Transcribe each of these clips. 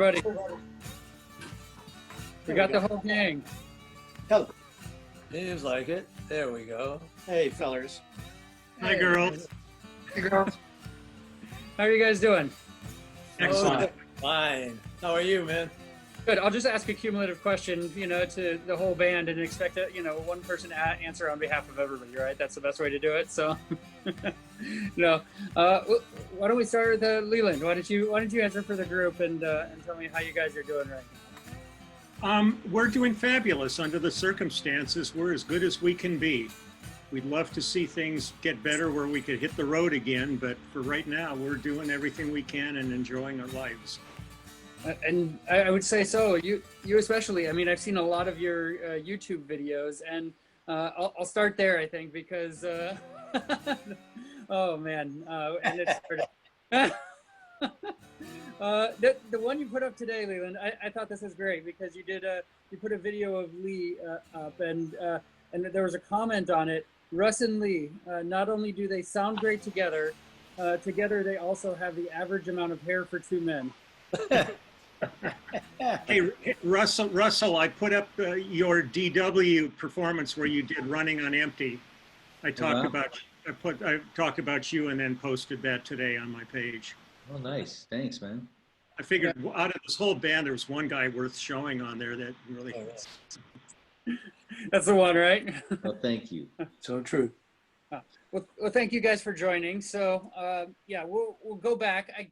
everybody. We got the whole gang. Hello. Seems like it. There we go. Hey, fellers. Hi, girls. Hey, girls. How are you guys doing? Excellent. Oh, fine. How are you, man? Good. I'll just ask a cumulative question, to the whole band and expect a, one person answer on behalf of everybody, right? That's the best way to do it. So, why don't we start with Leland? Why don't you answer for the group and tell me how you guys are doing right now? We're doing fabulous under the circumstances. We're as good as we can be. We'd love to see things get better where we could hit the road again, but for right now, we're doing everything we can and enjoying our lives. And I would say so. You especially. I mean, I've seen a lot of your YouTube videos, and I'll start there. I think because oh man, and it started. The one you put up today, Leland, I thought this was great because you put a video of Lee up, and there was a comment on it. Russ and Lee, not only do they sound great together, together they also have the average amount of hair for two men. Hey, Russell, I put up your DW performance where you did Running on Empty. I talked about you and then posted that today on my page. Oh, nice. Thanks, man. I figured out of this whole band, there was one guy worth showing on there that really. That's the one, right? Oh, thank you. So true. Well, thank you guys for joining. So, we'll go back. I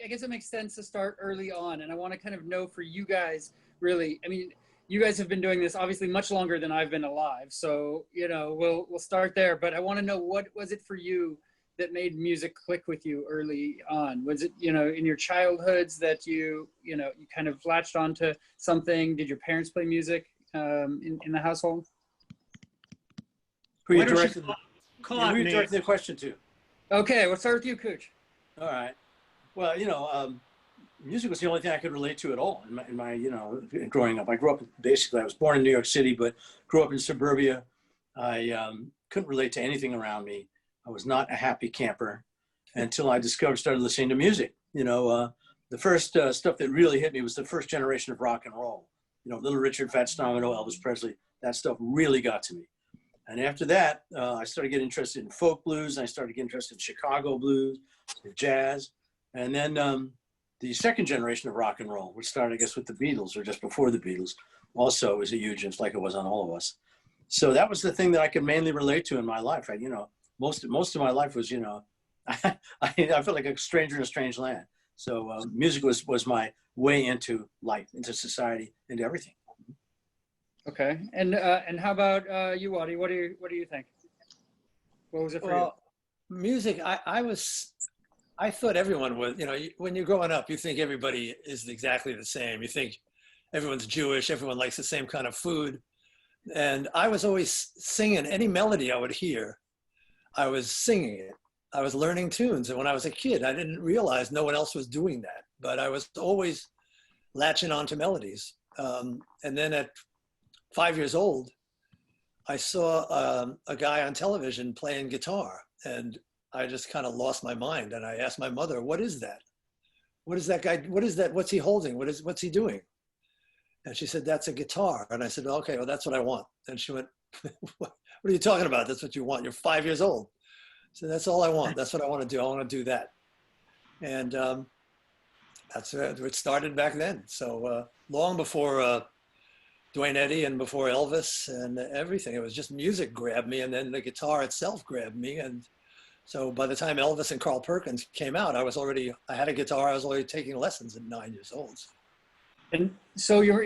guess it makes sense to start early on, and I want to kind of know for you guys, really. I mean, you guys have been doing this obviously much longer than I've been alive. So, we'll start there. But I want to know, what was it for you that made music click with you early on? Was it, in your childhoods that you kind of latched onto something? Did your parents play music in the household? Who you directed the question to? Okay, we'll start with you, Cooch. All right. Well, music was the only thing I could relate to at all in my growing up. I was born in New York City, but grew up in suburbia. I couldn't relate to anything around me. I was not a happy camper until I started listening to music. The first stuff that really hit me was the first generation of rock and roll. Little Richard, Fats Domino, Elvis Presley. That stuff really got to me. And after that, I started getting interested in folk blues. And I started getting interested in Chicago blues, jazz. And then the second generation of rock and roll, which started, I guess, with the Beatles or just before the Beatles, also was a huge influence, like it was on all of us. So that was the thing that I could mainly relate to in my life. Most of my life was, I felt like a stranger in a strange land. So music was my way into life, into society, into everything. Okay, and how about you, Waddy? What do you think? What was it for you? Music. I thought everyone was. When you're growing up, you think everybody is exactly the same. You think everyone's Jewish. Everyone likes the same kind of food. And I was always singing any melody I would hear. I was singing it. I was learning tunes. And when I was a kid, I didn't realize no one else was doing that. But I was always latching onto melodies. And then at 5 years old, I saw a guy on television playing guitar. And I just kind of lost my mind. And I asked my mother, what is that? What is that guy? What is that? What's he holding? What's he doing? And she said, that's a guitar. And I said, okay, well, that's what I want. And she went, what are you talking about? That's what you want. You're 5 years old. So that's all I want. That's what I want to do. I want to do that. And that's it started back then. So long before Dwayne Eddy and before Elvis and everything, it was just music grabbed me. And then the guitar itself grabbed me. And so by the time Elvis and Carl Perkins came out, I had a guitar. I was already taking lessons at 9 years old. And so your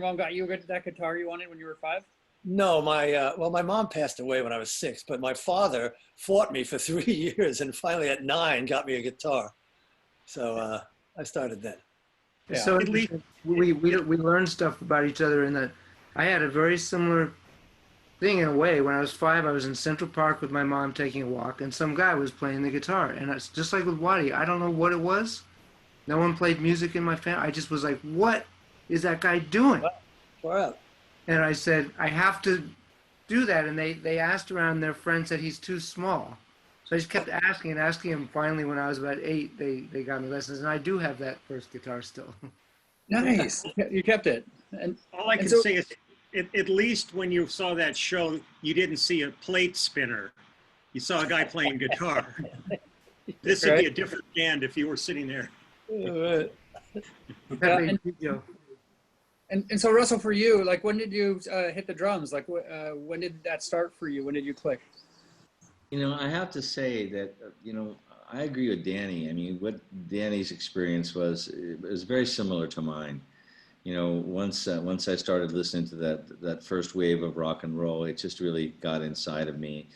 mom got you that guitar you wanted when you were 5? No, my mom passed away when I was 6, but my father fought me for 3 years and finally at 9 got me a guitar. So I started then. Yeah. So we learned stuff about each other in that I had a very similar thing in a way. When I was 5, I was in Central Park with my mom taking a walk, and some guy was playing the guitar. And it's just like with Waddy. I don't know what it was. No one played music in my family. I just was like, what is that guy doing? Wow. And I said, I have to do that. And they asked around, their friend said he's too small. So I just kept asking and asking him. Finally, when I was about 8, they got me lessons. And I do have that first guitar still. Nice. You kept it. And All I And can so- say is, at least when you saw that show, you didn't see a plate spinner. You saw a guy playing guitar. This would be a different band if you were sitting there. Pepe Grillo. and so Russell, for you, like, when did you hit the drums? Like, when did that start for you? When did you click? You know, I have to say that, I agree with Danny. I mean, what Danny's experience was, it was very similar to mine. Once I started listening to that first wave of rock and roll, it just really got inside of me.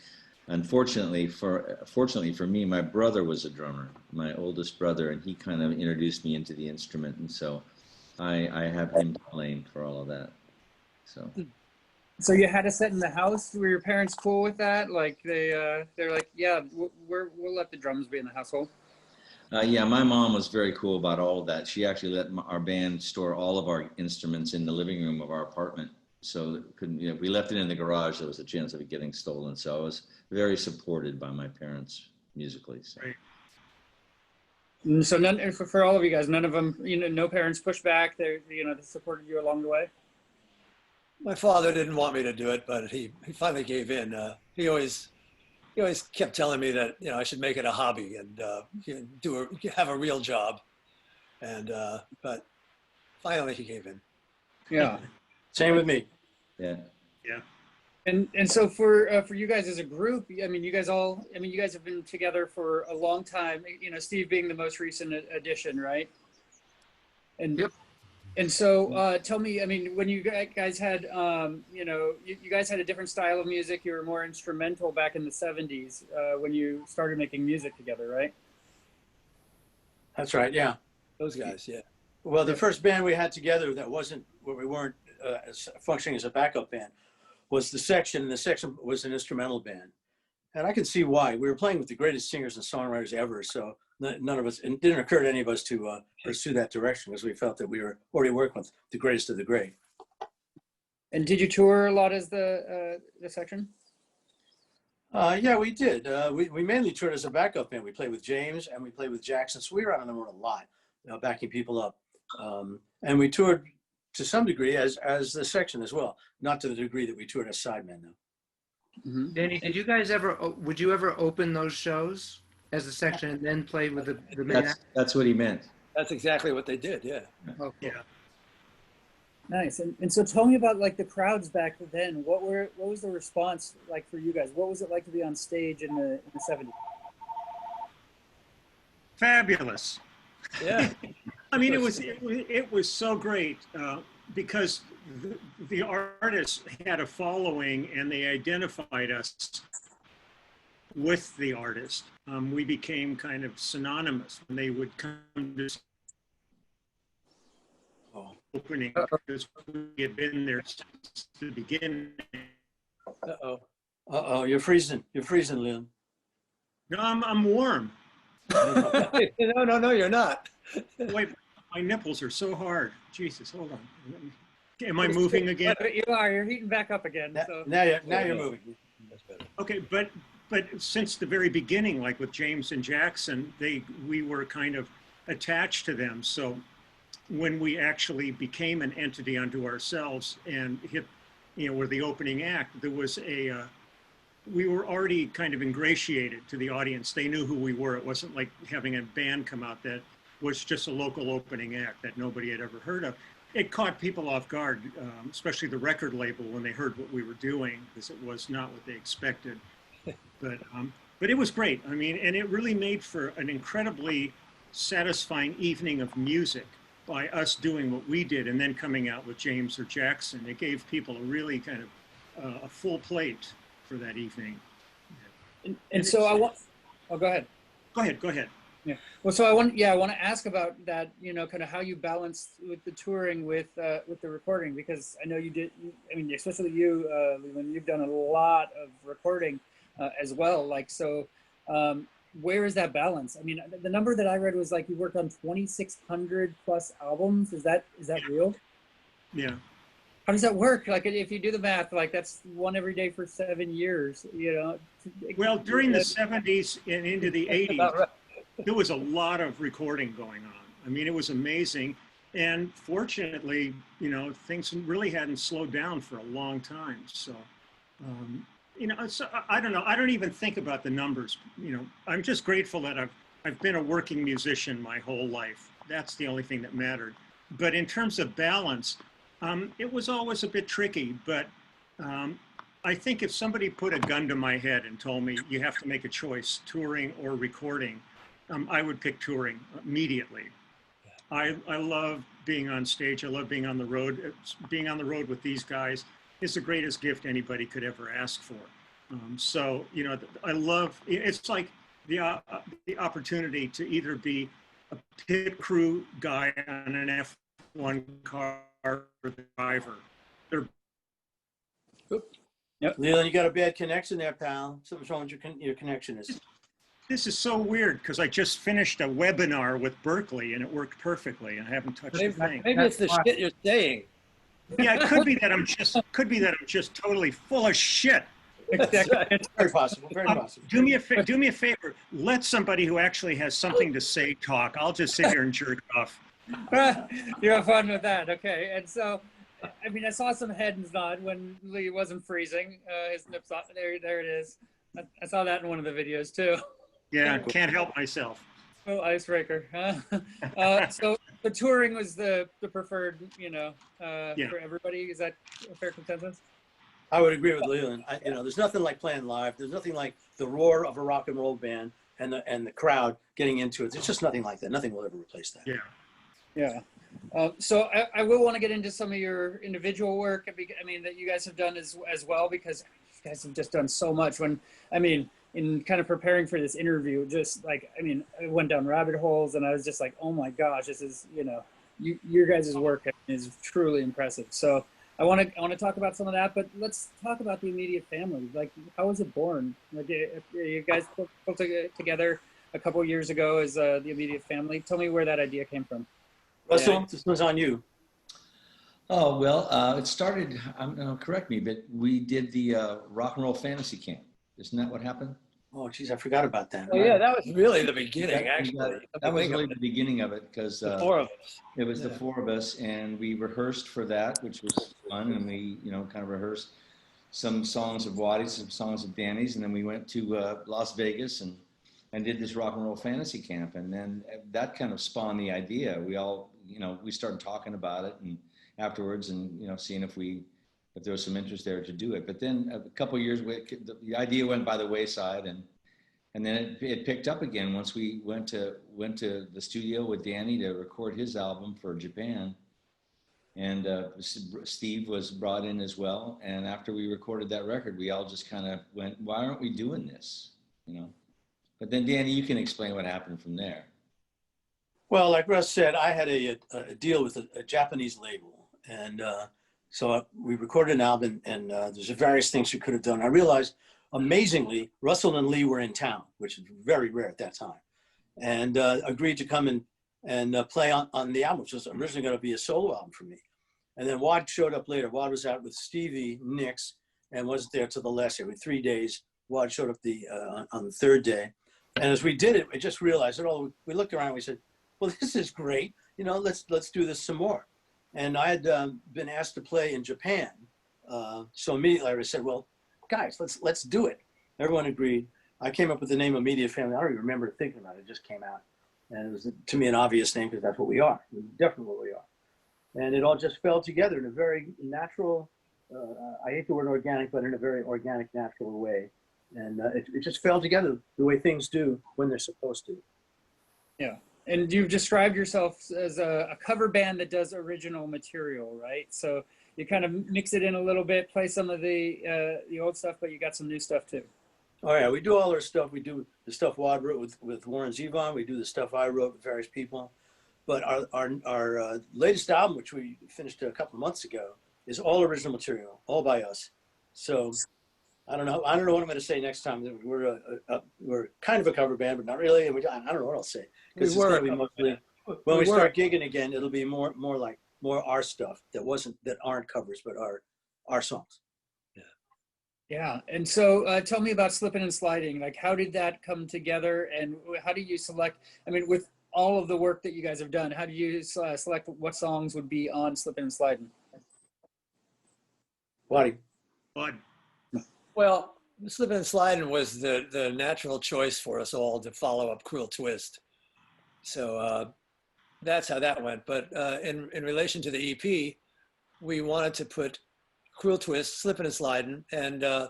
Fortunately for me, my brother was a drummer, my oldest brother, and he kind of introduced me into the instrument, and so I have him playing for all of that. So you had a set in the house. Were your parents cool with that? Like they're like, yeah, we'll let the drums be in the household. Yeah, my mom was very cool about all of that. She actually let our band store all of our instruments in the living room of our apartment. So it couldn't, if we left it in the garage, there was a chance of it getting stolen. So I was very supported by my parents musically. So. Right. So for all of you guys, none of them, no parents pushed back. They supported you along the way. My father didn't want me to do it, but he finally gave in. He always kept telling me that I should make it a hobby and have a real job, but finally he gave in. Yeah. Same with me. Yeah. And so for you guys as a group, you guys have been together for a long time. Steve being the most recent addition, right? And Yep. And so tell me, when you guys had, you guys had a different style of music. You were more instrumental back in the 70s when you started making music together, right? That's right. Yeah. Those guys, yeah. Well, the first band we had together that wasn't where we weren't functioning as a backup band was the Section. And the Section was an instrumental band, and I can see why. We were playing with the greatest singers and songwriters ever, so none of us, it didn't occur to any of us to pursue that direction because we felt that we were already working with the greatest of the great. And did you tour a lot as the Section? Yeah, we did. We mainly toured as a backup band. We played with James and we played with Jackson, so we were out on the road a lot, backing people up. And we toured to some degree as the Section as well, not to the degree that we toured as sidemen though. Mm-hmm. Danny, would you ever open those shows as a Section and then play with the main act? That's what he meant. That's exactly what they did, yeah. Oh, cool. Yeah. Nice. And so tell me about like the crowds back then. What was the response like for you guys? What was it like to be on stage in the 70s? Fabulous. Yeah. It was so great because the artists had a following and they identified us with the artist. We became kind of synonymous when they would come to opening because we had been there since the beginning. Uh-oh, you're freezing, Leland. No, I'm warm. No, you're not. Wait, my nipples are so hard. Jesus, hold on. Am I moving again? You are. You're heating back up again. So. Now you're moving. That's better. Okay, but since the very beginning, like with James and Jackson, we were kind of attached to them. So when we actually became an entity unto ourselves and hit, we're the opening act, there was we were already kind of ingratiated to the audience. They knew who we were. It wasn't like having a band come out that was just a local opening act that nobody had ever heard of. It caught people off guard, especially the record label when they heard what we were doing, because it was not what they expected. But it was great. And it really made for an incredibly satisfying evening of music by us doing what we did and then coming out with James or Jackson. It gave people a really kind of a full plate for that evening. And so I want. Oh, go ahead. Go ahead. Yeah. Well, so I want to ask about that. Kind of how you balanced with the touring with the recording, because I know you did. Especially you, Leland. You've done a lot of recording as well. Like so, where is that balance? The number that I read was like you worked on 2,600 plus albums. Is that real? Yeah. How does that work? Like, if you do the math, like that's one every day for 7 years. Well, during the 70s and into the 80s, there was a lot of recording going on. It was amazing. And fortunately, you know, things really hadn't slowed down for a long time. So, you know, so I don't know. I don't even think about the numbers. You know, I'm just grateful that I've been a working musician my whole life. That's the only thing that mattered. But in terms of balance, it was always a bit tricky. But I think if somebody put a gun to my head and told me you have to make a choice, touring or recording, I would pick touring immediately. I love being on stage. I love being on the road. Being on the road with these guys is the greatest gift anybody could ever ask for. So, you know, I love, it's like the opportunity to either be a pit crew guy on an F1 car or the driver. They're Yep. Leland, you got a bad connection there, pal. Something's wrong with your connection. This is so weird because I just finished a webinar with Berkeley and it worked perfectly and I haven't touched a thing. Maybe it's the shit you're saying. Yeah, it could be that I'm just totally full of shit. It's very possible. Very possible. Do me a favor. Let somebody who actually has something to say talk. I'll just sit here and jerk off. You have fun with that, okay? And so, I mean, I saw some heads nod when Lee wasn't freezing. His nips off. There it is. I saw that in one of the videos too. Yeah, can't help myself. Oh, icebreaker. So the touring was the preferred, you know, for everybody. Is that a fair consensus? I would agree with Leland. You know, there's nothing like playing live. There's nothing like the roar of a rock and roll band and the crowd getting into it. There's just nothing like that. Nothing will ever replace that. Yeah. So I will want to get into some of your individual work. I mean, that you guys have done as well, because you guys have just done so much. In kind of preparing for this interview, just like, I mean, I went down rabbit holes and I was just like, oh my gosh, this is, you know, your guys' work is truly impressive. So I want to talk about some of that, but let's talk about the immediate family. Like, how was it born? Like, you guys put together a couple years ago as the immediate family. Tell me where that idea came from. Russell, this one's on you. Oh, well, it started, correct me, but we did the rock and roll fantasy camp. Isn't that what happened? Oh, geez, I forgot about that. Oh, yeah, that was really the beginning, actually. That was really the beginning of it, because the four of us. It was the four of us, and we rehearsed for that, which was fun, and we, you know, kind of rehearsed some songs of Waddy's, some songs of Danny's, and then we went to Las Vegas and did this rock and roll fantasy camp, and then that kind of spawned the idea. We all, you know, we started talking about it, and afterwards, and, you know, seeing if there was some interest there to do it. But then a couple of years, the idea went by the wayside, and then it picked up again once we went to the studio with Danny to record his album for Japan. And Steve was brought in as well. And after we recorded that record, we all just kind of went, why aren't we doing this? You know? But then Danny, you can explain what happened from there. Well, like Russ said, I had a deal with a Japanese label, and so we recorded an album, and there's various things we could have done. I realized, amazingly, Russell and Lee were in town, which is very rare at that time, and agreed to come and play on the album, which was originally going to be a solo album for me. And then Wad showed up later. Wad was out with Stevie Nicks and wasn't there till the last day. With 3 days, Wad showed up on the third day. And as we did it, we just realized that, we looked around and we said, well, this is great. You know, let's do this some more. And I had been asked to play in Japan. So immediately I said, well, guys, let's do it. Everyone agreed. I came up with the name Immediate Family. I don't even remember thinking about it. It just came out. And it was, to me, an obvious name, because that's what we are. We're definitely what we are. And it all just fell together in a very natural, I hate the word organic, but in a very organic, natural way. And it just fell together the way things do when they're supposed to. Yeah. And you've described yourself as a cover band that does original material, right? So you kind of mix it in a little bit, play some of the old stuff, but you got some new stuff too. Oh yeah, we do all our stuff. We do the stuff Wad wrote with Warren Zevon. We do the stuff I wrote with various people. But our latest album, which we finished a couple of months ago, is all original material, all by us. So I don't know what I'm going to say next time. We're kind of a cover band, but not really. And I don't know what I'll say, because it's going to be mostly when we start gigging again. It'll be more our stuff that aren't covers, but our songs. Yeah. And so tell me about Slipping and Sliding. Like, how did that come together, and how do you select? I mean, with all of the work that you guys have done, how do you select what songs would be on Slippin' and Slidin'? Waddy. But Well, Slippin' and Slidin' was the natural choice for us all to follow up Cruel Twist. So that's how that went. But in relation to the EP, we wanted to put Cruel Twist, Slippin' and Slidin', and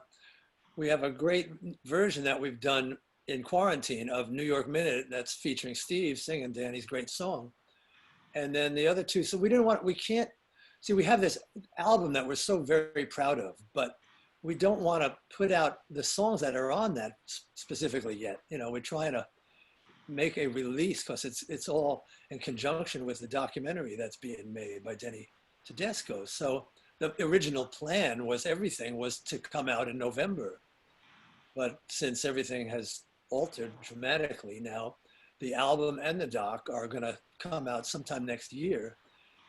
we have a great version that we've done in quarantine of New York Minute that's featuring Steve singing Danny's great song. And then the other two, so we can't, see, we have this album that we're so very proud of, but we don't want to put out the songs that are on that specifically yet. You know, we're trying to make a release because it's all in conjunction with the documentary that's being made by Denny Tedesco. So the original plan was everything was to come out in November. But since everything has altered dramatically now, the album and the doc are going to come out sometime next year.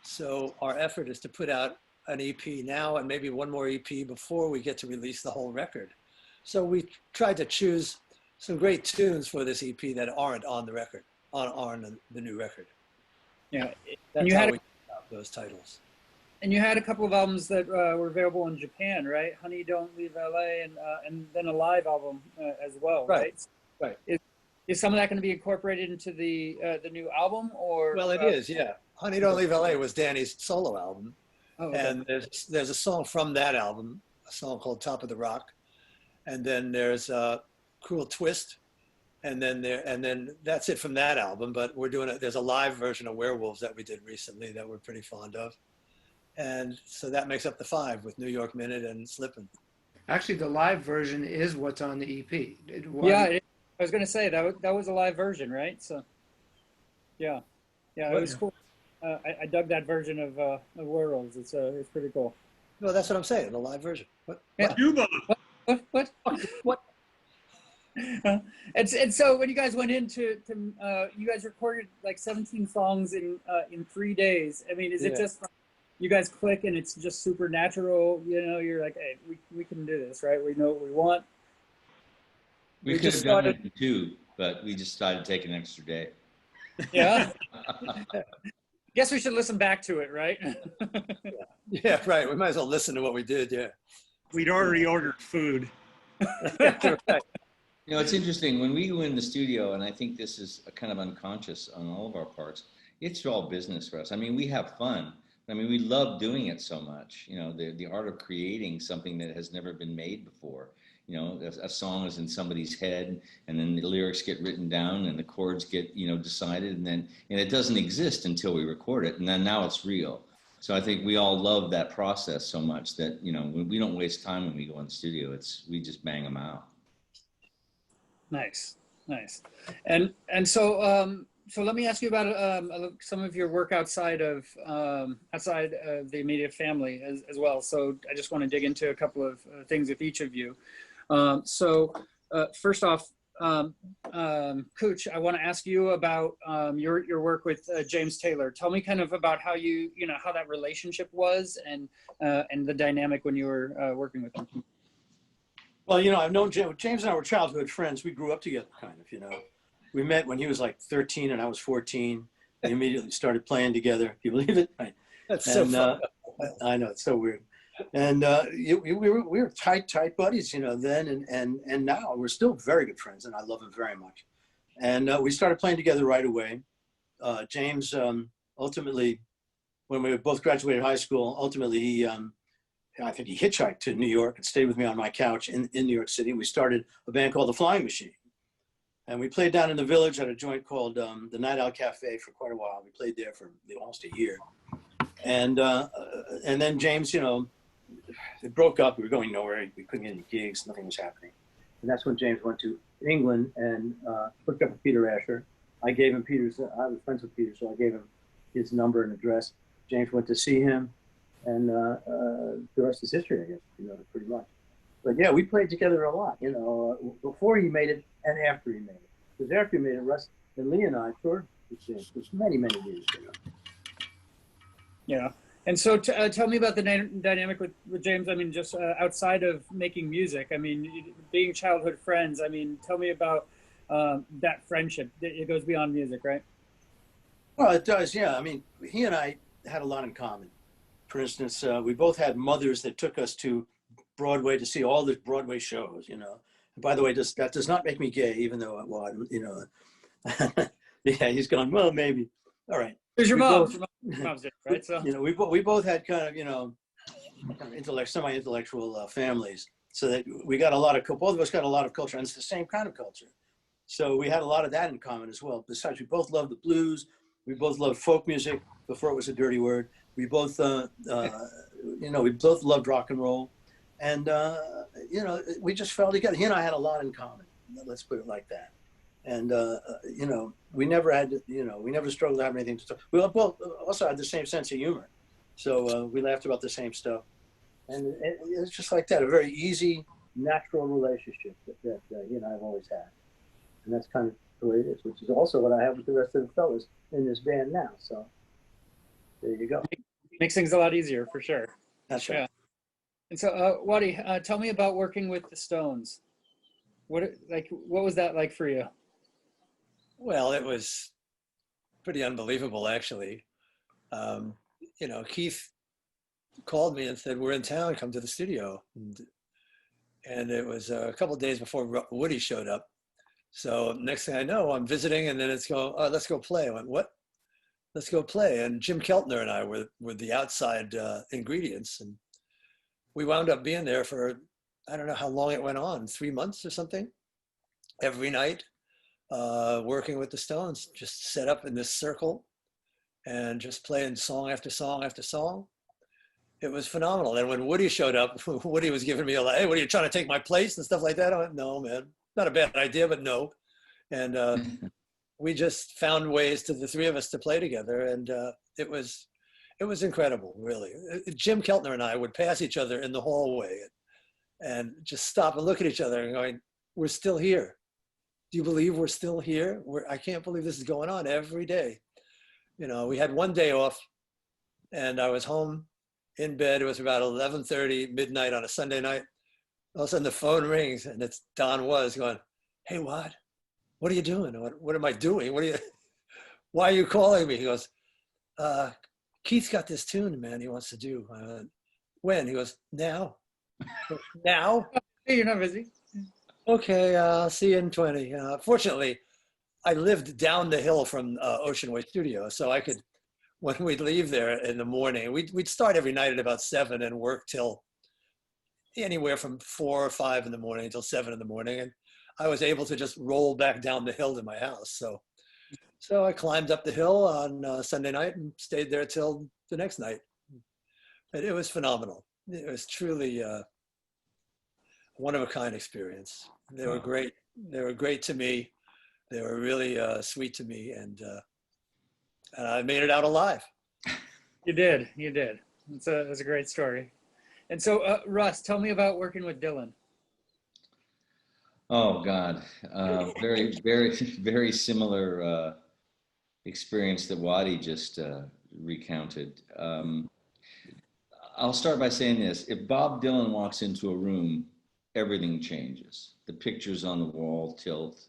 So our effort is to put out an EP now and maybe one more EP before we get to release the whole record. So we tried to choose some great tunes for this EP that aren't on the record, on the new record. Yeah, That's you how had we got those titles. and you had a couple of albums that were available in Japan, right? Honey, Don't Leave LA, and then a live album as well, right? Right. Is some of that going to be incorporated into the new album, or? Well, it is, yeah. Honey, Don't Leave LA was Danny's solo album. Oh, okay. And there's a song from that album, a song called Top of the Rock. And then there's Cruel Twist. And then that's it from that album, but there's a live version of Werewolves that we did recently that we're pretty fond of. And so that makes up the 5 with New York Minute and Slippin'. Actually, the live version is what's on the EP. Yeah, I was going to say that was a live version, right? So, yeah, it was cool. I dug that version of Werewolves. It's pretty cool. No, that's what I'm saying, the live version. What? Yeah. Cuba. What? And so when you guys went into you guys recorded like 17 songs in 3 days. I mean, is it just you guys click and it's just supernatural? You know, you're like, hey, we can do this, right? We know what we want. We could have done it in 2, but we just decided to take an extra day. Yeah. Guess we should listen back to it, right? Yeah, right. We might as well listen to what we did, yeah. We'd already ordered food. Right. You know, it's interesting when we go in the studio, and I think this is a kind of unconscious on all of our parts. It's all business for us. I mean, we have fun. I mean, we love doing it so much. You know, the art of creating something that has never been made before. You know, a song is in somebody's head, and then the lyrics get written down, and the chords get decided, and it doesn't exist until we record it, and then now it's real. So I think we all love that process so much that we don't waste time when we go in the studio. We just bang them out. Nice. And so let me ask you about some of your work outside of the immediate family as well. So I just want to dig into a couple of things with each of you. First off, Cooch, I want to ask you about your work with James Taylor. Tell me kind of about how how that relationship was and the dynamic when you were working with him. Well, I've known James and I were childhood friends. We grew up together, kind of, We met when he was like 13 and I was 14. We immediately started playing together. Can you believe it? That's so fun. I know, it's so weird. And we were tight buddies, then and now. We're still very good friends, and I love him very much. And we started playing together right away. James, ultimately, when we both graduated high school, ultimately I think he hitchhiked to New York and stayed with me on my couch in New York City. We started a band called The Flying Machine. And we played down in the Village at a joint called the Night Out Cafe for quite a while. We played there for almost a year. And then James, it broke up. We were going nowhere. We couldn't get any gigs. Nothing was happening. And that's when James went to England and hooked up with Peter Asher. I gave him I was friends with Peter, so I gave him his number and address. James went to see him. And the rest is history, I guess, pretty much. But yeah, we played together a lot, before he made it and after he made it. Because after he made it, Russ and Lee and I toured with James for many, many years. Yeah. And so tell me about the dynamic with James. I mean, just outside of making music, I mean, being childhood friends, I mean, tell me about that friendship. It goes beyond music, right? Well, it does, yeah. I mean, he and I had a lot in common. For instance, we both had mothers that took us to Broadway to see all the Broadway shows, you know. And by the way, that does not make me gay, even though, well, you know, yeah, he's gone, well, maybe. All right. There's your We mom. both, Your mom's different, right? So you know, we both had kind of, you know, kind of semi-intellectual families. So that we got a lot of, both of us got a lot of culture, and it's the same kind of culture. So we had a lot of that in common as well. Besides, we both loved the blues. We both loved folk music before it was a dirty word. We both, you know, we both loved rock and roll. And, you know, we just fell together. He and I had a lot in common. Let's put it like that. And, you know, we never had, you know, we never struggled to have anything to talk. We both also had the same sense of humor. So we laughed about the same stuff. And it's just like that, a very easy, natural relationship that he and I have always had. And that's kind of the way it is, which is also what I have with the rest of the fellas in this band now. So there you go. makes things a lot easier for sure. That's right. Yeah. And so, Waddy, tell me about working with the Stones. What was that like for you? Well, it was pretty unbelievable, actually. You know, Keith called me and said, "We're in town, come to the studio." And it was a couple of days before Woody showed up. So next thing I know, I'm visiting, and then it's go, "Oh, let's go play." I went, "What? Let's go play." And Jim Keltner and I were the outside ingredients. And we wound up being there for, I don't know how long it went on, 3 months or something, every night, working with the Stones, just set up in this circle and just playing song after song after song. It was phenomenal. And when Woody showed up, Woody was giving me a like, "Hey, what are you trying to take my place?" and stuff like that. I went, "No, man, not a bad idea, but no." And we just found ways to the three of us to play together. And it was incredible, really. Jim Keltner and I would pass each other in the hallway and just stop and look at each other and going, "We're still here. Do you believe we're still here? I can't believe this is going on every day." You know, we had one day off and I was home in bed. It was about 11:30, midnight on a Sunday night. All of a sudden the phone rings and it's Don Was going, "Hey, what are you doing? What am I doing? Why are you calling me?" He goes, "Keith's got this tune, man, he wants to do." I went, "When?" He goes, "Now." "Now?" Hey, you're not busy. "Okay, I'll see you in 20. Fortunately, I lived down the hill from Ocean Way Studio, so I could, when we'd leave there in the morning, we'd start every night at about 7 and work till anywhere from 4 or 5 in the morning until 7 in the morning. And I was able to just roll back down the hill to my house. So I climbed up the hill on Sunday night and stayed there till the next night. But it was phenomenal. It was truly a one-of-a-kind experience. They were great. They were great to me. They were really sweet to me, and I made it out alive. You did. It's a great story. And so, Russ, tell me about working with Dylan. Oh God, very, very, very similar experience that Waddy just recounted. I'll start by saying this: if Bob Dylan walks into a room, everything changes. The pictures on the wall tilt.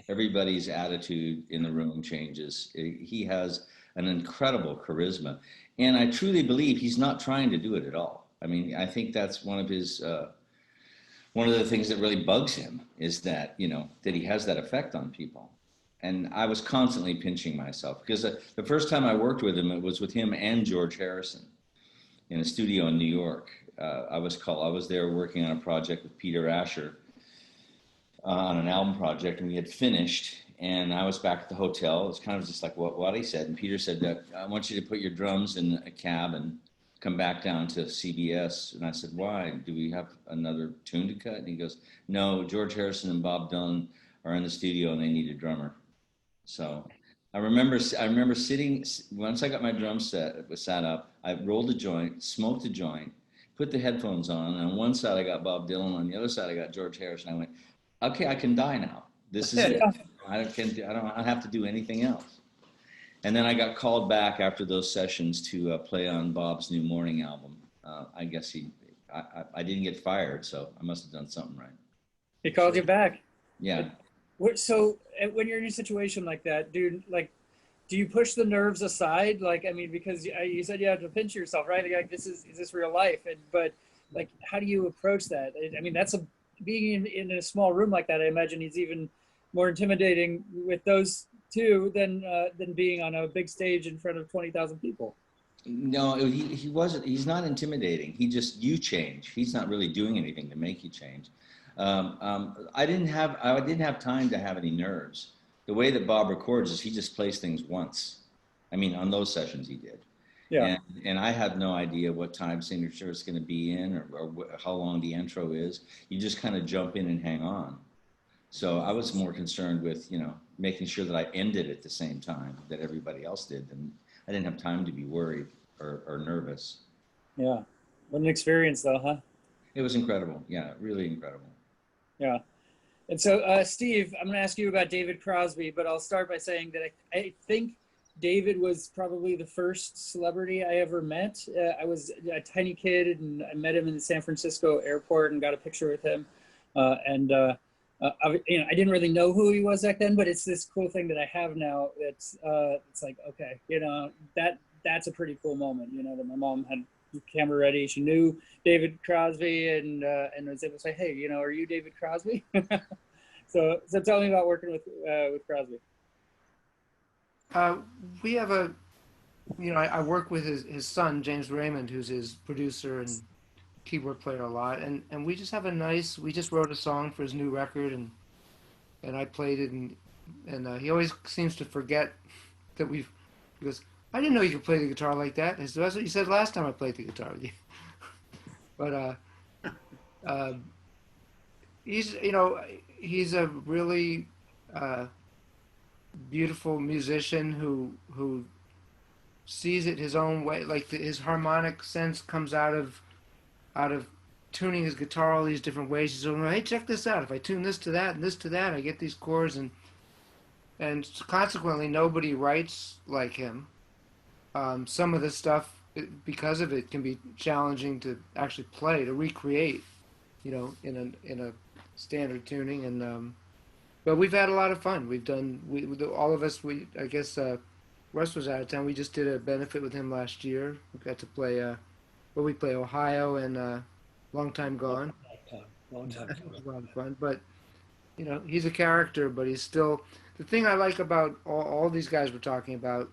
Everybody's attitude in the room changes. He has an incredible charisma. And I truly believe he's not trying to do it at all. I mean, I think that's one of his, one of the things that really bugs him is that, you know, that he has that effect on people. And I was constantly pinching myself because the first time I worked with him, it was with him and George Harrison in a studio in New York. I was there working on a project with Peter Asher on an album project, and we had finished, and I was back at the hotel. It's kind of just like what he said. And Peter said, "I want you to put your drums in a cab and come back down to CBS." And I said, "Why? Do we have another tune to cut?" And he goes, "No, George Harrison and Bob Dylan are in the studio and they need a drummer." So I remember sitting, once I got my drum set up, I rolled a joint, smoked a joint, put the headphones on, and on one side I got Bob Dylan, on the other side I got George Harrison. I went, "Okay, I can die now. This is it. I don't have to do anything else." And then I got called back after those sessions to play on Bob's New Morning album. I guess I didn't get fired, so I must have done something right. He called you back. Yeah. So when you're in a situation like that, dude, like do you push the nerves aside? Like, I mean, because you said you have to pinch yourself, right? Like, is this real life? But like, how do you approach that? I mean, being in a small room like that, I imagine it's even more intimidating with those two than being on a big stage in front of 20,000 people. No, he wasn't. He's not intimidating. You change. He's not really doing anything to make you change. I didn't have time to have any nerves. The way that Bob records is he just plays things once. I mean, on those sessions he did. Yeah. And I have no idea what time signature it's going to be in or how long the intro is. You just kind of jump in and hang on. So I was more concerned with, making sure that I ended at the same time that everybody else did. And I didn't have time to be worried or nervous. Yeah. What an experience though, huh? It was incredible. Yeah, really incredible. Yeah. And so, Steve, I'm going to ask you about David Crosby, but I'll start by saying that I think David was probably the first celebrity I ever met. I was a tiny kid and I met him in the San Francisco airport and got a picture with him. I didn't really know who he was back then, but it's this cool thing that I have now. It's like, okay, that's a pretty cool moment, that my mom had the camera ready. She knew David Crosby and was able to say, hey, are you David Crosby? So tell me about working with Crosby. We have I work with his son, James Raymond, who's his producer and keyboard player a lot. And we just have we just wrote a song for his new record and I played it and he always seems to forget that he goes, I didn't know you could play the guitar like that. That's what you said last time I played the guitar with you. But he's a really beautiful musician who sees it his own way. Like his harmonic sense comes out of tuning his guitar all these different ways. He's going, hey, check this out. If I tune this to that and this to that, I get these chords, and consequently nobody writes like him. Some of the stuff, because of it, can be challenging to actually play, to recreate, in a standard tuning. And but we've had a lot of fun. All of us. I guess Russ was out of town. We just did a benefit with him last year. We got to play. We play Ohio and Long Time Gone. Long time. It was a lot of fun. But he's a character, but he's still. The thing I like about all these guys we're talking about.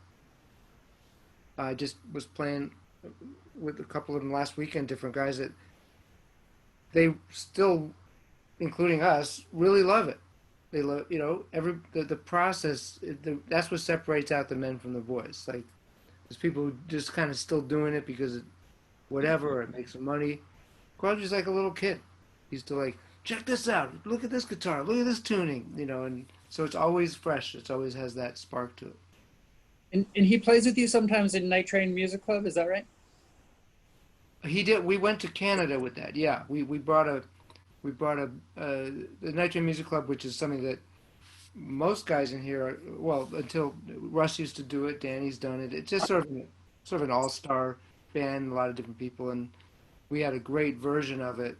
I just was playing with a couple of them last weekend, different guys that they still, including us, really love it. They love, the process. That's what separates out the men from the boys. Like, there's people who just kind of still doing it because whatever, it makes them money. Crosby's like a little kid. He's still like, check this out. Look at this guitar. Look at this tuning. And so it's always fresh. It always has that spark to it. And he plays with you sometimes in Night Train Music Club, is that right? He did. We went to Canada with that. Yeah, we brought the Night Train Music Club, which is something that most guys in here, until Russ used to do it, Danny's done it. It's just sort of an all-star band, a lot of different people, and we had a great version of it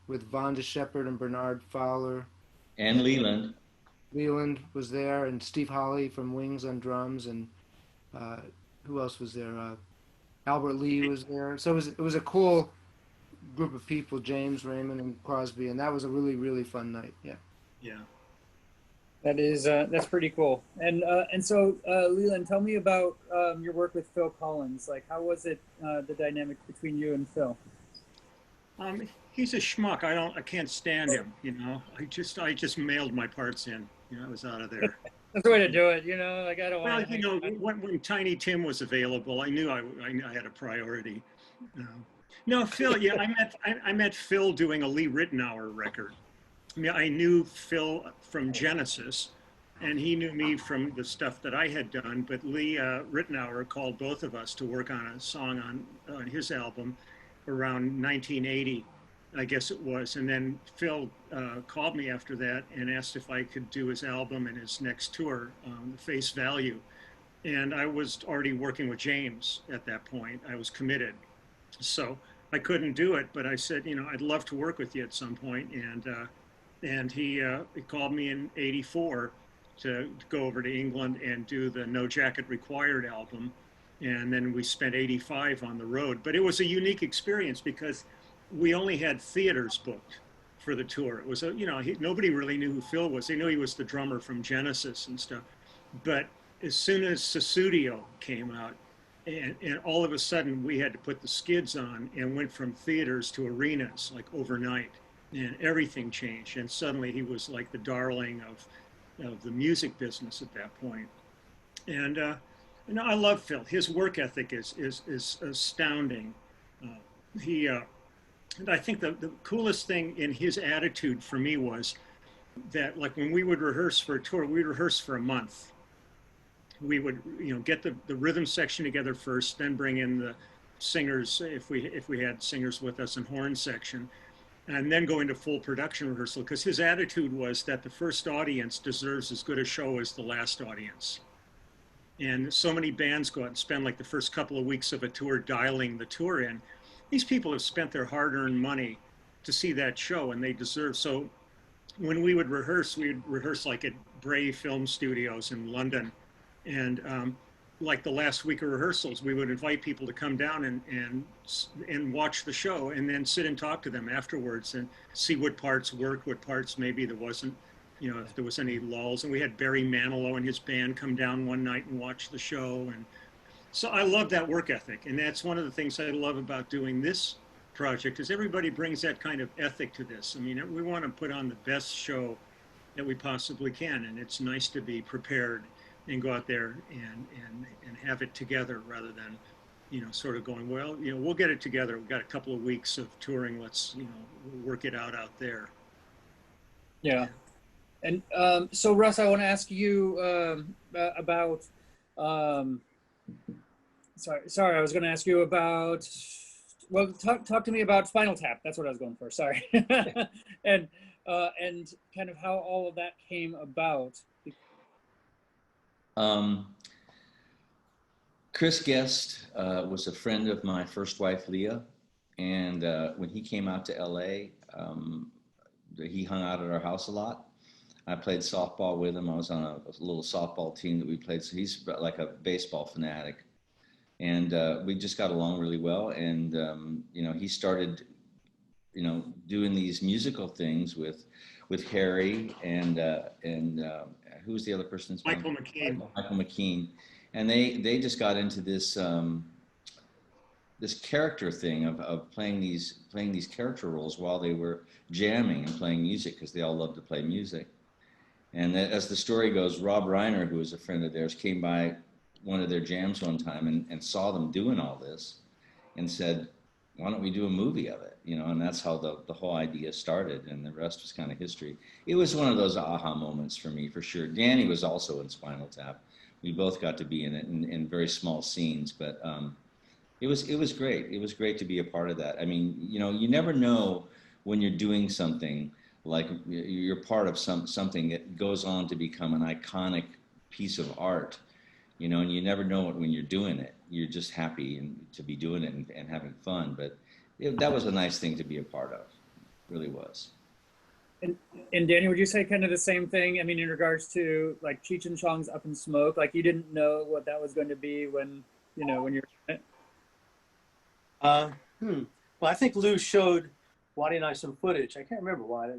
with Vonda Shepard and Bernard Fowler. And Leland. Leland was there, and Steve Holley from Wings on drums, and who else was there? Albert Lee was there. So it was a cool group of people, James, Raymond, and Crosby, and that was a really, really fun night. Yeah. Yeah. That's pretty cool. And so Leland, tell me about your work with Phil Collins. Like, how was it, the dynamic between you and Phil? He's a schmuck. I can't stand him. I just mailed my parts in. I was out of there. That's the way to do it. Like, I don't want. When Tiny Tim was available, I knew I had a priority. No, Phil. Yeah, I met Phil doing a Lee Ritenour record. I mean, I knew Phil from Genesis, and he knew me from the stuff that I had done. But Lee Ritenour called both of us to work on a song on his album around 1980, I guess it was. And then Phil called me after that and asked if I could do his album and his next tour, The Face Value. And I was already working with James at that point. I was committed. So I couldn't do it, but I said, I'd love to work with you at some point. And he called me in '84 to go over to England and do the No Jacket Required album. And then we spent 85 on the road. But it was a unique experience because we only had theaters booked for the tour. It was a, nobody really knew who Phil was. They knew he was the drummer from Genesis and stuff. But as soon as Susudio came out, and all of a sudden we had to put the skids on and went from theaters to arenas like overnight, and everything changed. And suddenly he was like the darling of the music business at that point. And I love Phil. His work ethic is astounding. And I think the coolest thing in his attitude for me was that, like, when we would rehearse for a tour, we'd rehearse for a month. We would, get the rhythm section together first, then bring in the singers if we had singers with us, and horn section, and then go into full production rehearsal. Because his attitude was that the first audience deserves as good a show as the last audience. And so many bands go out and spend like the first couple of weeks of a tour dialing the tour in. These people have spent their hard-earned money to see that show, and they deserve. So when we would rehearse like at Bray Film Studios in London. And like the last week of rehearsals, we would invite people to come down and watch the show, and then sit and talk to them afterwards and see what parts worked, what parts maybe there wasn't, if there was any lulls. And we had Barry Manilow and his band come down one night and watch the show. And so I love that work ethic. And that's one of the things I love about doing this project, is everybody brings that kind of ethic to this. I mean, we want to put on the best show that we possibly can. And it's nice to be prepared and go out there and have it together, rather than, sort of going, well, we'll get it together. We've got a couple of weeks of touring. Let's, work it out there. Yeah. And so, Russ, I want to ask you about, sorry, I was going to ask you about, well, talk to me about Spinal Tap. That's what I was going for. Sorry. and kind of how all of that came about. Chris Guest was a friend of my first wife, Leah. And when he came out to LA, he hung out at our house a lot. I played softball with him. I was on a little softball team that we played. So he's like a baseball fanatic. And we just got along really well. And, he started, doing these musical things with Harry and who was the other person? Michael McKean. Michael McKean. And they just got into this this character thing of playing these character roles while they were jamming and playing music, because they all loved to play music. And as the story goes, Rob Reiner, who was a friend of theirs, came by one of their jams one time and saw them doing all this and said, why don't we do a movie of it? And that's how the whole idea started, and the rest was kind of history. It was one of those aha moments for me, for sure. Danny was also in Spinal Tap. We both got to be in it in very small scenes, but it was great. It was great to be a part of that. I mean, you never know when you're doing something, like you're part of something that goes on to become an iconic piece of art, and you never know it when you're doing it. You're just happy to be doing it and having fun. But that was a nice thing to be a part of. It really was. And Danny, would you say kind of the same thing? I mean, in regards to like Cheech and Chong's Up in Smoke, like you didn't know what that was going to be when you're in it? Well, I think Lou showed Waddy and I some footage. I can't remember why,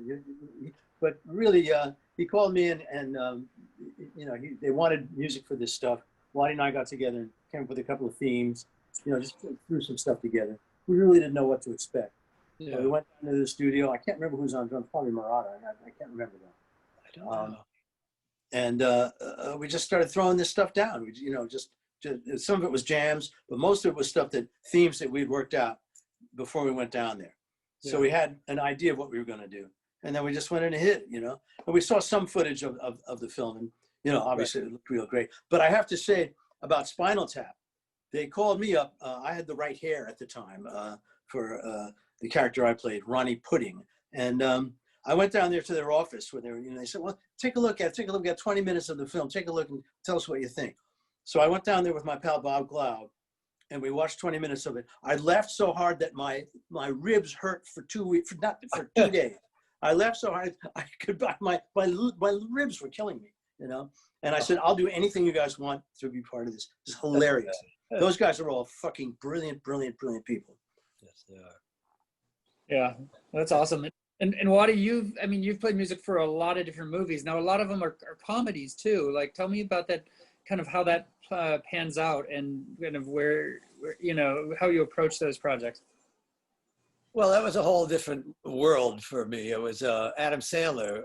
but really, he called me in, and they wanted music for this stuff. Waddy and I got together and came up with a couple of themes. Just threw some stuff together. We really didn't know what to expect. Yeah. So we went into the studio. I can't remember who's on drums. Probably Murata. I can't remember that. I don't know. And we just started throwing this stuff down. We, just some of it was jams, but most of it was themes that we'd worked out before we went down there. Yeah. So we had an idea of what we were going to do, and then we just went in and hit it. And we saw some footage of the film, and obviously It looked real great. But I have to say about Spinal Tap, they called me up. I had the right hair at the time for the character I played, Ronnie Pudding, and I went down there to their office where they said, well, take a look at 20 minutes of the film. Take a look and tell us what you think. So I went down there with my pal Bob Glaub, and we watched 20 minutes of it. I laughed so hard that my ribs hurt for 2 weeks, for 2 days. I laughed so hard my ribs were killing me. you know? And I said, I'll do anything you guys want to be part of this. It's hilarious. Those guys are all fucking brilliant, brilliant, brilliant people. Yes, they are. Yeah, that's awesome. And Waddy, you've played music for a lot of different movies. Now, a lot of them are comedies too. Like, tell me about that, kind of how that pans out and kind of where you know, how you approach those projects. Well, that was a whole different world for me. It was Adam Sandler,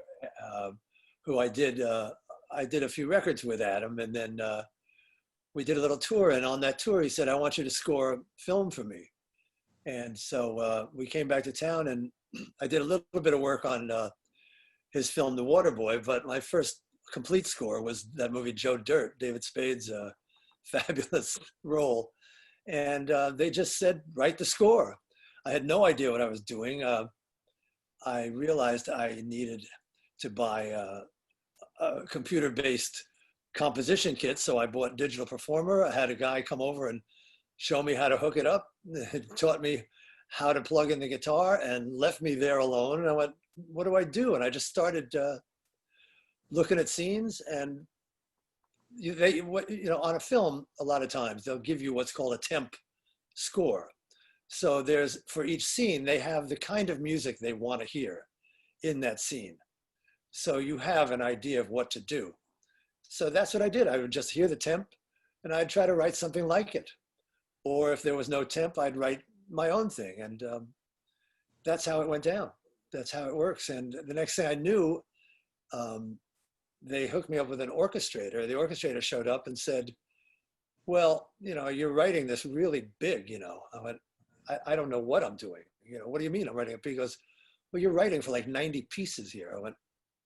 who I did a few records with Adam, and then we did a little tour. And on that tour, he said, "I want you to score a film for me." And so we came back to town, and I did a little bit of work on his film, The Waterboy. But my first complete score was that movie Joe Dirt, David Spade's fabulous role. And they just said, "Write the score." I had no idea what I was doing. I realized I needed to buy a computer-based composition kit, so I bought Digital Performer. I had a guy come over and show me how to hook it up. It taught me how to plug in the guitar and left me there alone. And I went, what do I do? And I just started looking at scenes. And on a film, a lot of times they'll give you what's called a temp score. So for each scene, they have the kind of music they want to hear in that scene. So you have an idea of what to do. So that's what I did. I would just hear the temp and I'd try to write something like it. Or if there was no temp, I'd write my own thing. And that's how it went down. That's how it works. And the next thing I knew, they hooked me up with an orchestrator. The orchestrator showed up and said, "Well, you're writing this really big, I went, I don't know what I'm doing. What do you mean I'm writing it big? He goes, "Well, you're writing for like 90 pieces here." I went,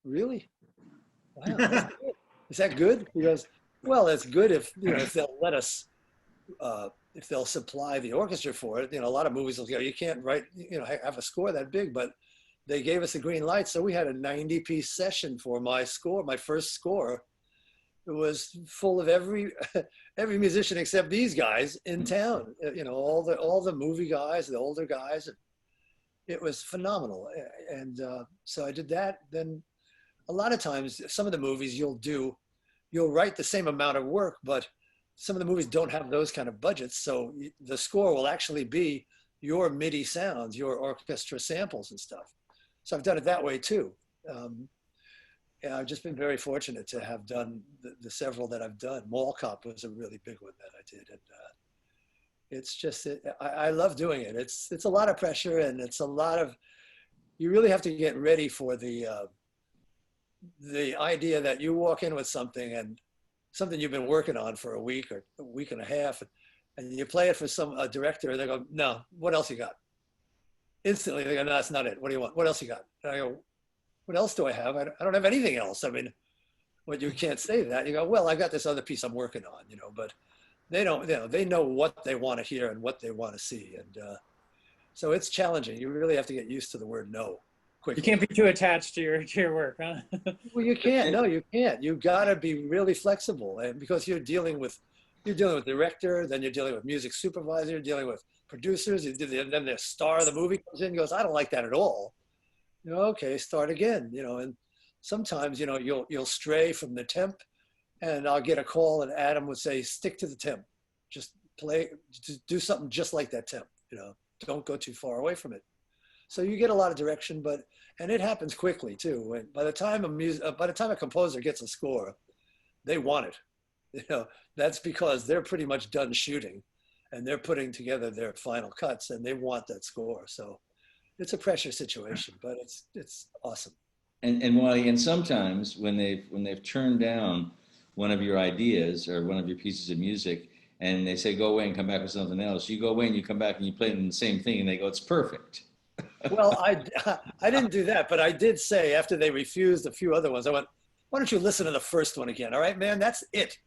"Really? Wow, that's good. Is that good?" He goes, "Well, it's good if they'll let us, if they'll supply the orchestra for it. A lot of movies will go, you can't write, have a score that big, but they gave us a green light." So we had a 90-piece session for my score, my first score. It was full of every musician except these guys in town. All the movie guys, the older guys. It was phenomenal. And so I did that. Then a lot of times, some of the movies you'll write the same amount of work, but some of the movies don't have those kind of budgets. So the score will actually be your MIDI sounds, your orchestra samples and stuff. So I've done it that way too. And I've just been very fortunate to have done the several that I've done. Mall Cop was a really big one that I did. And it's just, I love doing it. It's a lot of pressure, and it's a lot of, you really have to get ready for the idea that you walk in with something and something you've been working on for a week or a week and a half, and you play it for a director, and they go, "No, what else you got?" Instantly they go, "No, that's not it. What do you want? What else you got?" And I go, "What else do I have? I don't have anything else." I mean, well, you can't say that. You go, "Well, I got this other piece I'm working on," but they don't, they know what they want to hear and what they want to see. And so it's challenging. You really have to get used to the word no quickly. You can't be too attached to your work, huh? Well, you can't. No, you can't. You got to be really flexible, and because you're dealing with director, then you're dealing with music supervisor, you're dealing with producers, and then the star of the movie comes in and goes, "I don't like that at all." Okay, start again. And sometimes you'll stray from the temp, and I'll get a call, and Adam would say, "Stick to the temp. Just do something just like that temp. Don't go too far away from it." So you get a lot of direction, and it happens quickly too. And by the time a composer gets a score, they want it. That's because they're pretty much done shooting, and they're putting together their final cuts, and they want that score. So it's a pressure situation, but it's awesome. And Waddy, and sometimes when they've turned down one of your ideas or one of your pieces of music, and they say go away and come back with something else, you go away and you come back and you play them the same thing, and they go, "It's perfect." Well, I didn't do that, but I did say after they refused a few other ones, I went, "Why don't you listen to the first one again? All right, man, that's it."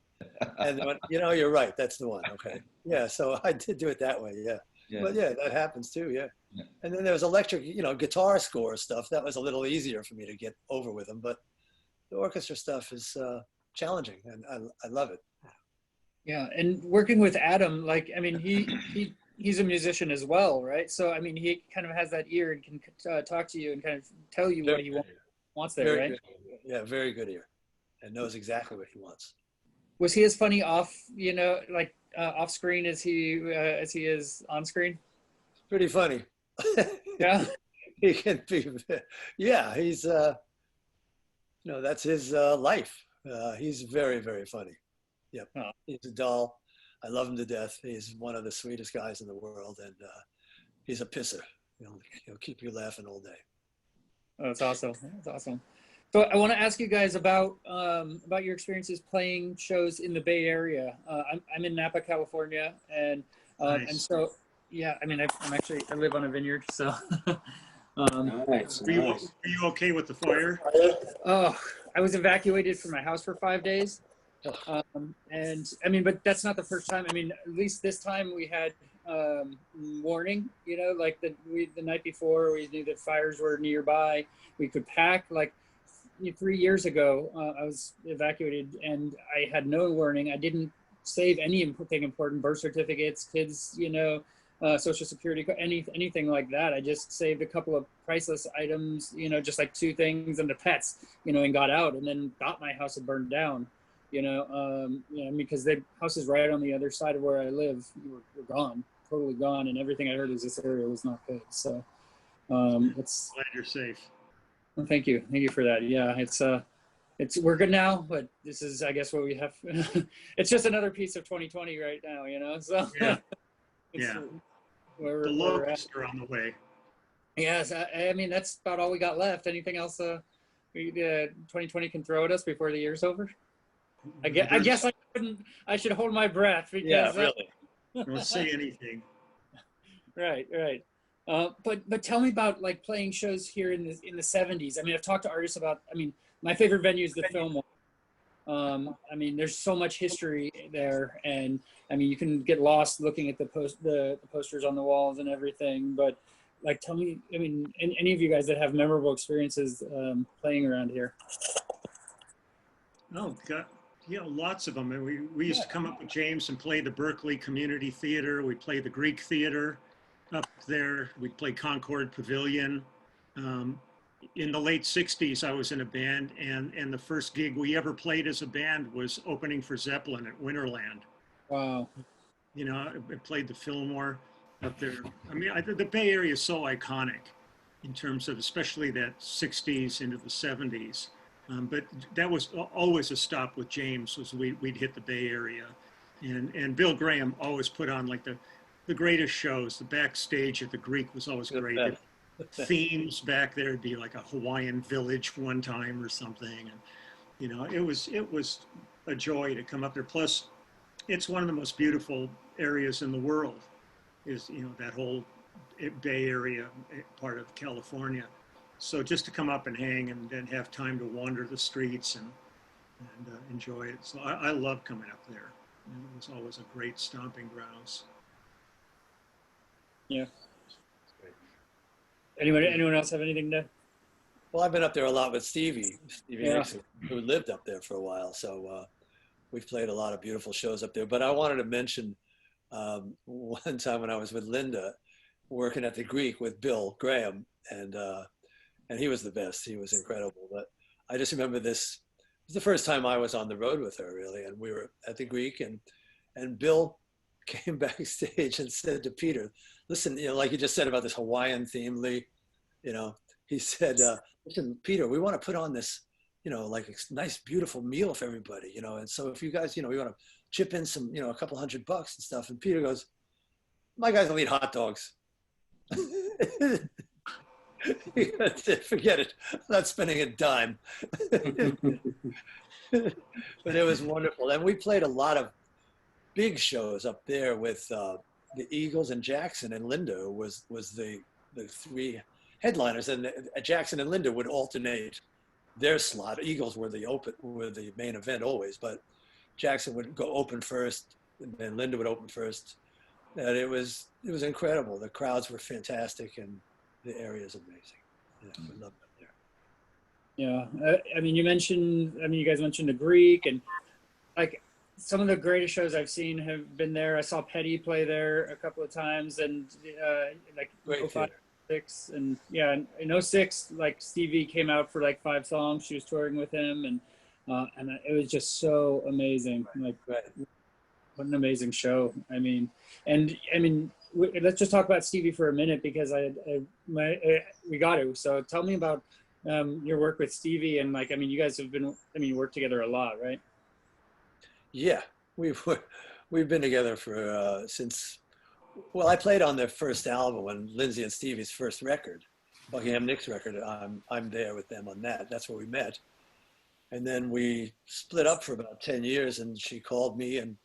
And they went, "You're right, that's the one." Okay, yeah. So I did do it that way, yeah. But yeah, that happens too, yeah. And then there was electric, guitar score stuff. That was a little easier for me to get over with them. But the orchestra stuff is challenging, and I love it. Yeah, and working with Adam, he's a musician as well, right? So he kind of has that ear and can talk to you and kind of tell you what he wants there, very right? Good. Yeah, very good ear. and knows exactly what he wants. Was he as funny off, like off screen as he is on screen? It's pretty funny. Yeah. He can be, yeah, he's, that's his life. He's very, very funny. Yep. Oh. He's a doll. I love him to death. He's one of the sweetest guys in the world, and he's a pisser. He'll keep you laughing all day. Oh, that's awesome. That's awesome. So I want to ask you guys about your experiences playing shows in the Bay Area. I'm in Napa, California, and so yeah, I mean I live on a vineyard, so. Nice. Are you okay with the fire? Oh, I was evacuated from my house for 5 days. And I mean, but that's not the first time. I mean, at least this time we had warning, like the night before we knew that fires were nearby. We could pack. Like 3 years ago, I was evacuated and I had no warning. I didn't save anything important, birth certificates, kids, Social Security, anything like that. I just saved a couple of priceless items, just like 2 things and the pets, and got out, and then thought my house had burned down, because the house is right on the other side of where I live. We're gone, totally gone. And everything I heard is this area was not good. So it's Glad you're safe. well, thank you for that. Yeah, we're good now, but this is, I guess, what we have. It's just another piece of 2020 right now, so Yeah. it's, Yeah. Where The we're at. locusts are on the way. Yes, I mean that's about all we got left. Anything else 2020 can throw at us before the year's over? I guess I should hold my breath because Yeah, really. Don't say anything. Right. But tell me about like playing shows here in the 70s. I mean, I've talked to artists about. I mean, my favorite venue is the Fillmore. I mean, there's so much history there, and I mean, you can get lost looking at the posters on the walls and everything. But like, tell me, I mean, any of you guys that have memorable experiences playing around here? Oh, God. Lots of them. And we used to come up with James and play the Berkeley Community Theater. We'd play the Greek Theater up there. We'd play Concord Pavilion. In the late 60s, I was in a band, and the first gig we ever played as a band was opening for Zeppelin at Winterland. Wow. I played the Fillmore up there. I mean, the Bay Area is so iconic in terms of especially that 60s into the 70s. But that was always a stop with James, was we'd hit the Bay Area. And Bill Graham always put on like the greatest shows. The backstage at the Greek was always great. Themes back there would be like a Hawaiian village one time or something. And, it was a joy to come up there. Plus, it's one of the most beautiful areas in the world is, that whole Bay Area part of California. So just to come up and hang and then have time to wander the streets and enjoy it. So I love coming up there. And it was always a great stomping grounds. Yeah. Anyone else have anything to? Well, I've been up there a lot with Stevie Yeah. Nixon, who lived up there for a while. So we've played a lot of beautiful shows up there. But I wanted to mention one time when I was with Linda, working at the Greek with Bill Graham, and he was the best. He was incredible. But I just remember this was the first time I was on the road with her, really. And we were at the Greek, and Bill came backstage and said to Peter, listen, like you just said about this Hawaiian theme, Lee, he said, listen, Peter, we want to put on this, like a nice, beautiful meal for everybody, and so if you guys, we want to chip in some, a couple $100 and stuff. And Peter goes, my guys will eat hot dogs. Forget it. I'm not spending a dime. But it was wonderful. And we played a lot of big shows up there with the Eagles and Jackson, and Linda was the 3 headliners, and Jackson and Linda would alternate their slot. Eagles were the main event always, but Jackson would go open first, and then Linda would open first. And it was incredible. The crowds were fantastic, and the area is amazing. We love it there. Yeah, I mean, you guys mentioned the Greek, and like some of the greatest shows I've seen have been there. I saw Petty play there a couple of times, and like Great 05, 06, and yeah, in 06, like Stevie came out for like 5 songs. She was touring with him, and and it was just so amazing. Like, Right. what an amazing show. I mean, let's just talk about Stevie for a minute, because we got to. So tell me about your work with Stevie, and like, I mean, you guys have been, worked together a lot, right? Yeah, we've been together for since. Well, I played on their first album, when Lindsay and Stevie's first record, Buckingham Nicks record. I'm there with them on that. That's where we met, and then we split up for about 10 years. And she called me, and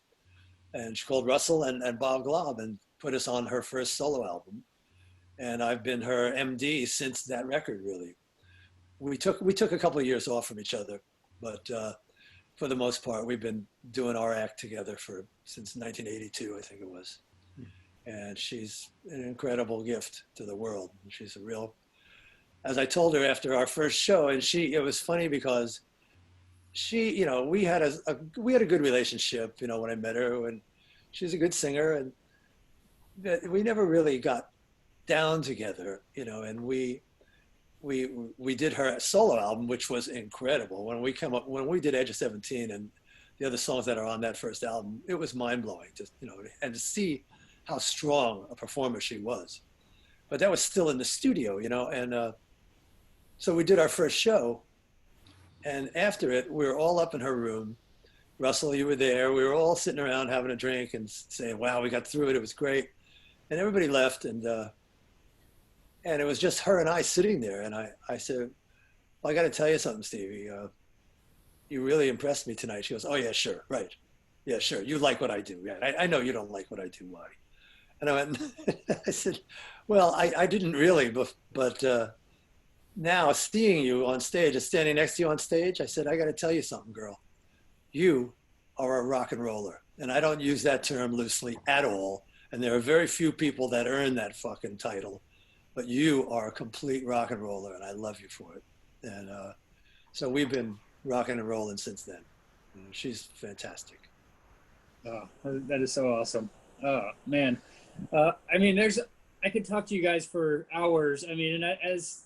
she called Russell and Bob Glaub, and put us on her first solo album. And I've been her MD since that record. Really, we took a couple of years off from each other, but for the most part, we've been doing our act together since 1982, I think it was. And she's an incredible gift to the world. She's a real, as I told her after our first show, and it was funny because she, we had a good relationship, when I met her, and she's a good singer, and we never really got down together, and we did her solo album, which was incredible. When we did Edge of 17 and the other songs that are on that first album, it was mind blowing, just, and to see how strong a performer she was. But that was still in the studio, and so we did our first show, and after it, we were all up in her room. Russell, you were there. We were all sitting around having a drink and saying, wow, we got through it. It was great. And everybody left, and it was just her and I sitting there. And I said, well, I got to tell you something, Stevie. You really impressed me tonight. She goes, oh, yeah, sure. Right. Yeah, sure. You like what I do. Yeah, I know you don't like what I do, Waddy. And I went, I said, well, I didn't really, but now seeing you on stage and standing next to you on stage, I said, I got to tell you something, girl. You are a rock and roller. And I don't use that term loosely at all. And there are very few people that earn that fucking title, but you are a complete rock and roller, and I love you for it. And so we've been rocking and rolling since then. She's fantastic. Oh, that is so awesome. Oh, man. I could talk to you guys for hours. And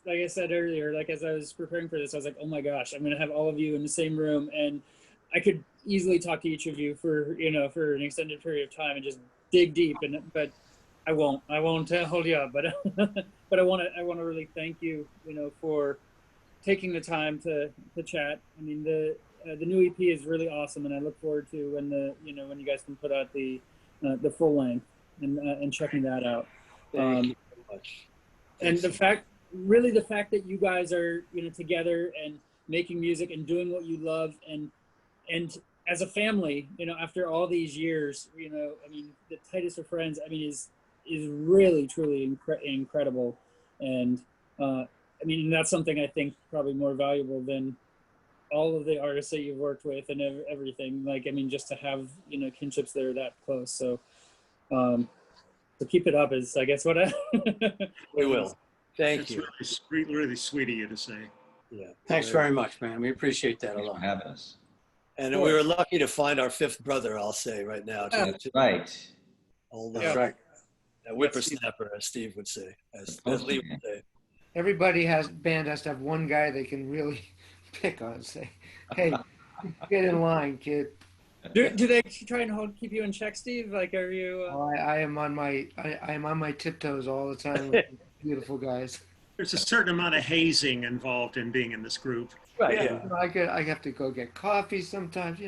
like I said earlier, like as I was preparing for this, I was like, oh my gosh, I'm going to have all of you in the same room. And I could easily talk to each of you for an extended period of time and just dig deep. But I won't hold you up. But but I want to really thank you, for taking the time to chat. The new EP is really awesome, and I look forward to when when you guys can put out the full length and checking that out. Thank you very much. And the fact that you guys are together and making music and doing what you love, and as a family, after all these years, the tightest of friends, is really truly incredible, and that's something I think probably more valuable than all of the artists that you've worked with and everything. Just to have kinships that are that close. So keep it up is, I guess, what I. We will. Thank you. It's really sweet of you to say. Yeah. Thanks very much, man. We appreciate that a Thanks lot. for having us. And we were lucky to find our fifth brother, I'll say right now. That's right. That's right. A whippersnapper, as Steve would say, as Lee would say. Everybody band has to have one guy they can really pick on. Say, hey, get in line, kid. Do they try and keep you in check, Steve? Like, are you? I am on my tiptoes all the time with beautiful guys. There's a certain amount of hazing involved in being in this group. Right. Yeah. I have to go get coffee sometimes.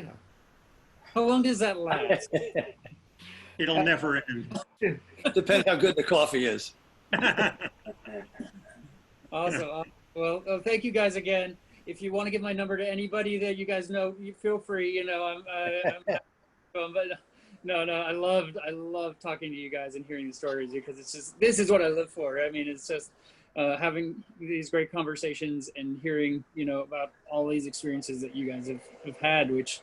How long does that last? It'll never end. Depends how good the coffee is. Awesome. Well, thank you guys again. If you want to give my number to anybody that you guys know, you feel free. But no, I love talking to you guys and hearing the stories, because this is what I live for. It's just having these great conversations and hearing, about all these experiences that you guys have had, which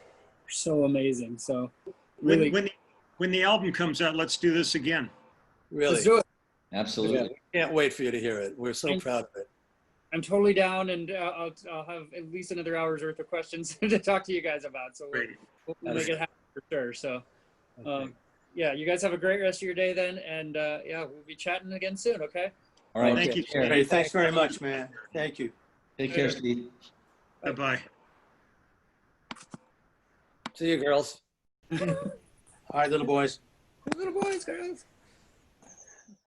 are so amazing. So really, when the album comes out, let's do this again. Really. Let's do it. Absolutely. Yeah, we can't wait for you to hear it. We're so proud of it. I'm totally down, and I'll have at least another hour's worth of questions to talk to you guys about. So we'll make it happen for sure. So, Okay. you guys have a great rest of your day then, and we'll be chatting again soon. Okay. All right. Thank you. Take care. Hey, thanks very much, man. Thank you. Take care, Steve. Bye-bye. See you, girls. All right, little boys. Little boys, girls.